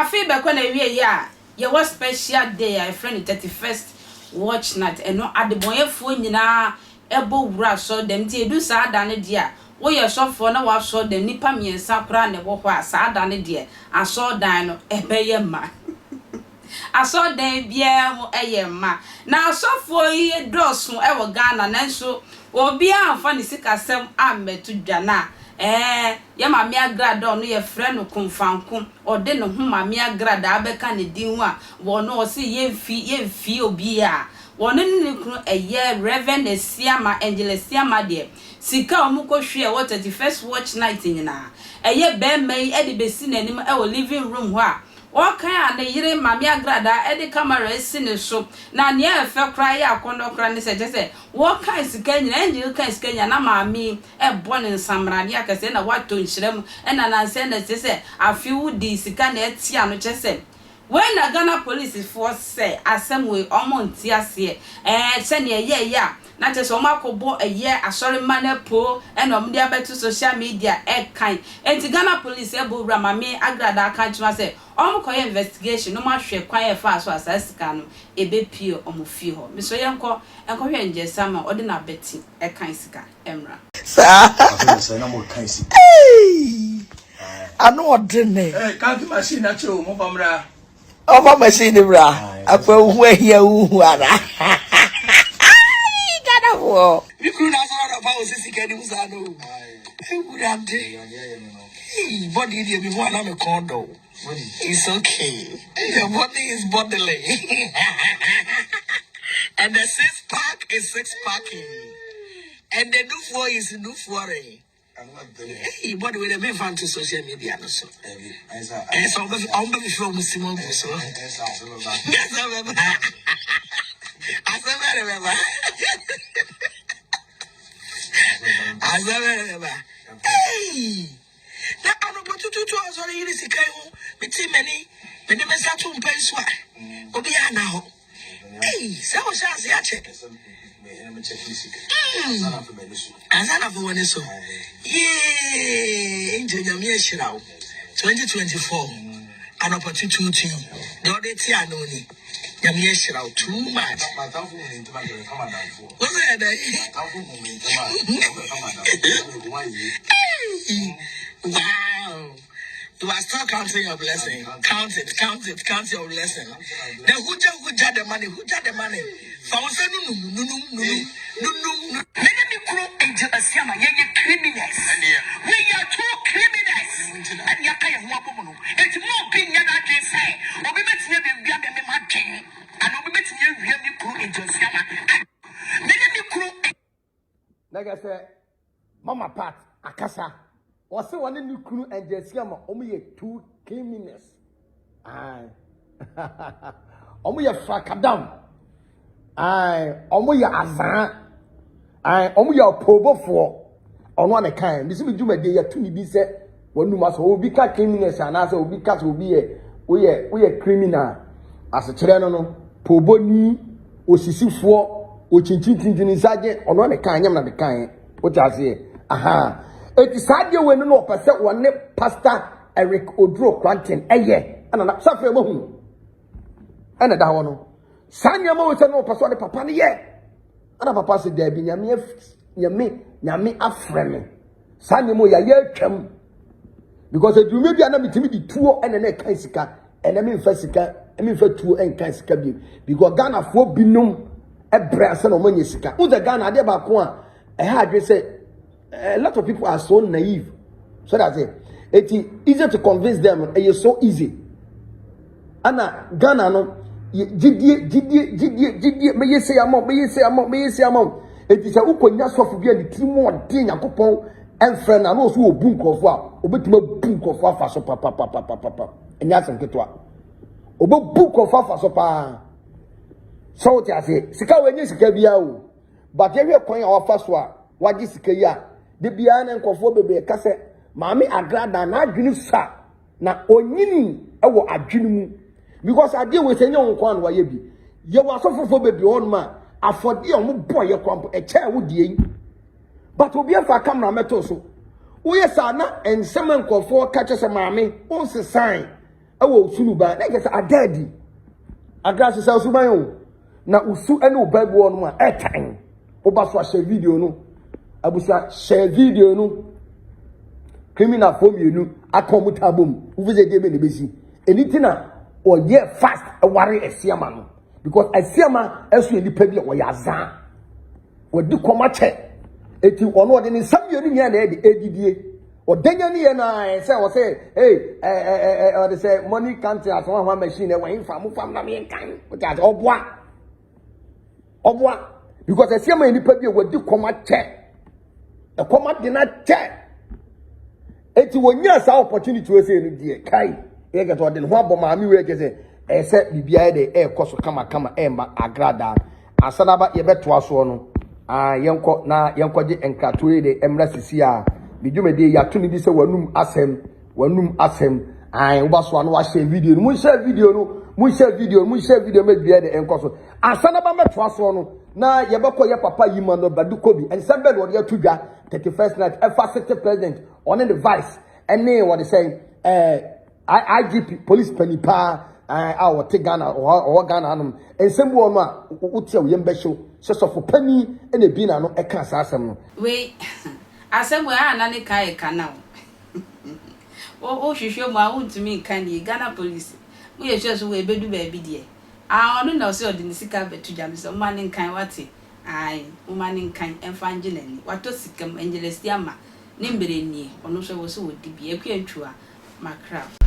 feel back when you was special day, I friend 31st watch night, and no at the boy phone, you know, elbow brush, so them tea do sad than a dear. Oh, you're so for no I saw them nipper me and sapran and walk sad than a dear. I saw Dino, a bayama. I saw them, yeah, a yamma. Now, so for ye draws from ever Ghana, and so, or be a funny sick as some arm to Jana. Yama mi Agradaa no ye friend no kumfankum or de no huma mi Agradaa abeka ne dinwa wo no se ye obi a wo ne ne kunu eye Reverend Asiamah Asiamah de sika omuko hwe e 31st watch night nyina eye be mai e de besi nanim e wo living room ho a okay and yire mami Agradaa e de camera esi ne so na ne e fe kra ya akondo kra ne se je se wo kai sika nyina enje kai sika nyina na mami e bone nsamrade akase na wato nhyirem e na nanse na se afi wudi sika na etia no che se when the Ghana police force say asem we omonti ase se ne ye ya na che so makobo eye asori mane po e no mde abetu social media e kan enti Ghana police e bo bra mami Agradaa kan chuma se koye investigation no ma hwe kwan e fa so asasika no ebe pie omofi ho me so yenko hwe nje sama odi na beti e kan sika emra sa na mo kan sika ano odene kan machine na cho mo famra over machine bra akwa hu ahia hu ara gada wo mi kru na so na pa osisika ni usano ai urande body dey be one am condo. It's okay. Your body is bodily. And the six pack is six packing. And the new four is new four. Hey, body with a big fan to social media. So, and so I'm going to show Simon. So, yes, I remember. Hey! Na ano botututu azore yiri sikai ho meti mani me mesatu mpenso a obi ana ho eh se o sha se ache azana fo woni so yeah enje nyame ehira wo 2024 an opportunity do de ti anoni nyame ehira wo too much what's that wow. You are still counting your blessing. Count it, your blessing. Then who just the money? No. Many crew angel Asiamah, ye criminals. We are two criminals. And yaka ya wapono. It's more being an I say. Or we met near the young man. And we met near the crew angel Asiamah. Many crew. Like I said, Mama Pat, Akasa. Or so one new crew and Asiamah only 2 criminals. Aye. Only a fracadam. Aye. Only a azan. Aye. Only a probo for. On one kind. This will do my day to me be said. When you must be criminals and as will be cat will be we are criminal. As a channel, probo ni, osisi for, o chinchin sergeant on one kind, I'm not the kind. What I say. Aha. It is hard you when no person one Pastor Eric Odro Quantin, and an upsuffer moon. And a down. Sanya Mo is no person, papa, and a papa said, there be Yami Afremi. Sanya Mo ya come because you may be an enemy 2 and a neck Kaisika, and I mean Fessica, I mean for 2 and Kaisika, because Ghana for binum a brass and a monisika. Who's the Ghana de Bakwa? I had just said. A lot of people are so naive. So that's it. It's easy to convince them. And it's so easy. Anna Ghana no. May you say a mom. It is a ukonya so for being the 3 more thing. A coupon and friend and also a book of what? Obetuma book of what? So papa. And that's a ketwa. Obo book of what? So pa. So I say, Sika when you sika biao. But every coin our first one. What is Kaya? The Bian and Kofo baby Casse, Mammy Agradaa, na adwini sa na onyini ewo adwini mu because I deal with any one why be. You was so for baby on man. I for the boy your crump a chair would ye. But will be a camera metal so. We are sana and someone Kofo catches a mammy, wants a sign. ewo suluba na kese adadi agrasi sa suban yo na usu ene obabu ono a etan oba so share video no abusa share video no criminal form yenu akomutabom uvuze debe ne besi anything na oye fast aware Asiamah no because Asiamah esu enipa bi o yaza wodi koma che eti ono ode ni samyenu nya na edi edidie odanya ni na say o say hey or they say money can't as one machine e wan fam na me kan o ja obwa because Asiamah enipa bi wodi koma che e koma de na che eti wonya sa opportunity we say no die kai e get ode ho aboma mi we get say say bibia de koso kama ma Agradaa asanaba ye beto aso no yenko na yenkoje enkatoe de emra sisi a bidwumede ya tuni bi se wanum asem ubaso no wa share video no mun share video me bia de enkoso asanaba meto aso no na ye beko ye papa yima no baduko bi ensembe no de atudwa 31st night city president on the vice ene what they say IGP police panipa our Ghana or Ghana anum ensembu ono a utia wo yembe show sesofo pani ene bi na no e kan asem no we asem we ana ne kai kana o hwehwe mu a untumi kan ni Ghana police mu ye hwe so we bedu ba bi de ono na so de sika betu jam so mani kan wate mani kan emfanje nani wato sikam Asiamah ne mbere ni ono so wo so wodi bi akwa ntwa makra